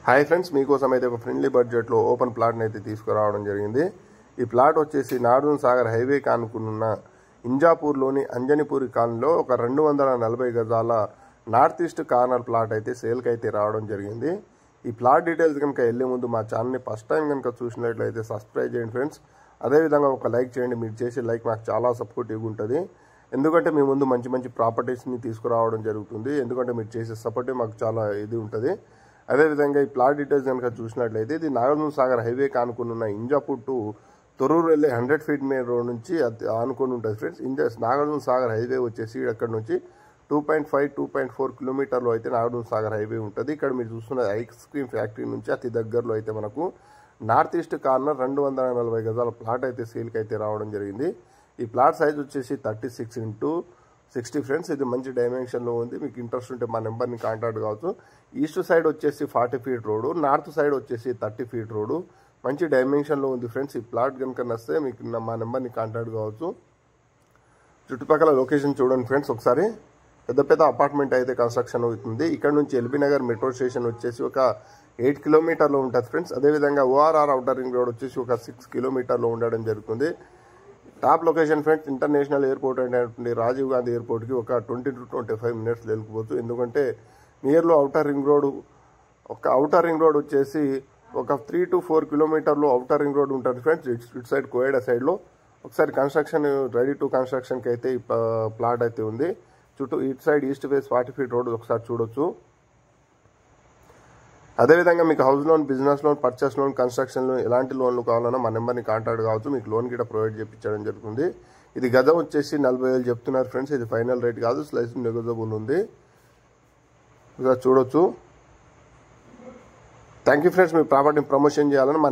Hi friends, మీకోసం అయితే ఒక ఫ్రెండ్లీ బడ్జెట్లో ఓపెన్ ప్లాట్ని అయితే తీసుకురావడం జరిగింది. ఈ ప్లాట్ వచ్చేసి నాగార్జున సాగర్ హైవే కానుకున్న ఇంజాపూర్లోని అంజనిపూరి కాలనీలో ఒక 240 గజాల నార్త్ ఈస్ట్ కార్నర్ ప్లాట్ అయితే సేల్కి అయితే రావడం జరిగింది. ఈ ప్లాట్ డీటెయిల్స్ కనుక వెళ్ళే ముందు మా ఛానల్ని ఫస్ట్ టైం కనుక చూసినట్లయితే సబ్స్క్రైబ్ చేయండి ఫ్రెండ్స్. అదేవిధంగా ఒక లైక్ చేయండి. మీరు చేసే లైక్ మాకు చాలా సపోర్టివ్గా ఉంటుంది. ఎందుకంటే మీ ముందు మంచి మంచి ప్రాపర్టీస్ని తీసుకురావడం జరుగుతుంది. ఎందుకంటే మీరు చేసే సపోర్టే మాకు చాలా ఇది ఉంటుంది. అదేవిధంగా ఈ ప్లాట్ డీటెయిల్స్ కనుక చూసినట్లయితే ఇది నాగార్జున సాగర్ హైవే ఆనుకున్న ఇంజాపూర్ టు తొర్రూరు వెళ్ళే 100 ఫీట్ మెయిన్ రోడ్ నుంచి ఆనుకొని ఉంటుంది ఫ్రెండ్స్. నాగార్జున సాగర్ హైవే వచ్చేసి అక్కడ నుంచి 2.4 కిలోమీటర్లో అయితే నాగార్జున సాగర్ హైవే ఉంటుంది. ఇక్కడ మీరు చూస్తున్న ఐస్ క్రీమ్ ఫ్యాక్టరీ నుంచి అతి దగ్గరలో అయితే మనకు నార్త్ ఈస్ట్ కార్నర్ 240 గజాల ప్లాట్ అయితే సేల్కి అయితే రావడం జరిగింది. ఈ ప్లాట్ సైజ్ వచ్చేసి 36x60 ఫ్రెండ్స్. ఇది మంచి డైమెన్షన్లో ఉంది. మీకు ఇంట్రెస్ట్ ఉంటే మా నెంబర్ని కాంటాక్ట్ కావచ్చు. ఈస్ట్ సైడ్ వచ్చేసి 40 ఫీట్ రోడ్డు, నార్త్ సైడ్ వచ్చేసి 30 ఫీట్ రోడ్డు. మంచి డైమెన్షన్లో ఉంది ఫ్రెండ్స్. ఈ ప్లాట్ కనుక నస్తే మీకు మా నెంబర్ని కాంటాక్ట్ కావచ్చు. చుట్టుపక్కల లొకేషన్ చూడండి ఫ్రెండ్స్ ఒకసారి. పెద్ద పెద్ద అపార్ట్మెంట్ అయితే కన్స్ట్రక్షన్ అవుతుంది. ఇక్కడ నుంచి ఎల్బీ నగర్ మెట్రో స్టేషన్ వచ్చేసి ఒక 8 కిలోమీటర్లో ఉంటుంది ఫ్రెండ్స్. అదేవిధంగా ఓఆర్ఆర్ ఔటర్ రింగ్ రోడ్ వచ్చేసి ఒక 6 కిలోమీటర్లో ఉండడం జరుగుతుంది. Top location friends. International airport అయినటువంటి రాజీవ్ గాంధీ ఎయిర్పోర్ట్కి ఒక 20 to 25 మినిట్స్ వెళ్ళిపోవచ్చు. ఎందుకంటే నియర్లో ఔటర్ రింగ్ రోడ్ వచ్చేసి ఒక 3 to 4 కిలోమీటర్లో ఔటర్ రింగ్ రోడ్ ఉంటుంది ఫ్రెండ్స్. ఇటు సైడ్ కోయడా సైడ్లో ఒకసారి కన్స్ట్రక్షన్ రెడీ టు కన్స్ట్రక్షన్కి అయితే ఈ ప్లాట్ అయితే ఉంది. చుట్టూ ఇటు side east face 40 feet road ఒకసారి చూడొచ్చు. అదేవిధంగా మీకు house loan, business loan, purchase loan, construction loan ఎలాంటి లోన్లు కావాలన్నా మా నెంబర్ని కాంటాక్ట్ కావచ్చు. మీకు లోన్ కూడా ప్రొవైడ్ చేయించడం జరుగుతుంది. ఇది గజం వచ్చేసి 40,000 చెప్తున్నారు ఫ్రెండ్స్. ఇది ఫైనల్ రేట్ కాదు, స్లైస్ నెగోజియబుల్ ఉంది. ఇక చూడొచ్చు. Thank you friends. మీ ప్రాపర్టీని ప్రమోషన్ చేయాలని మా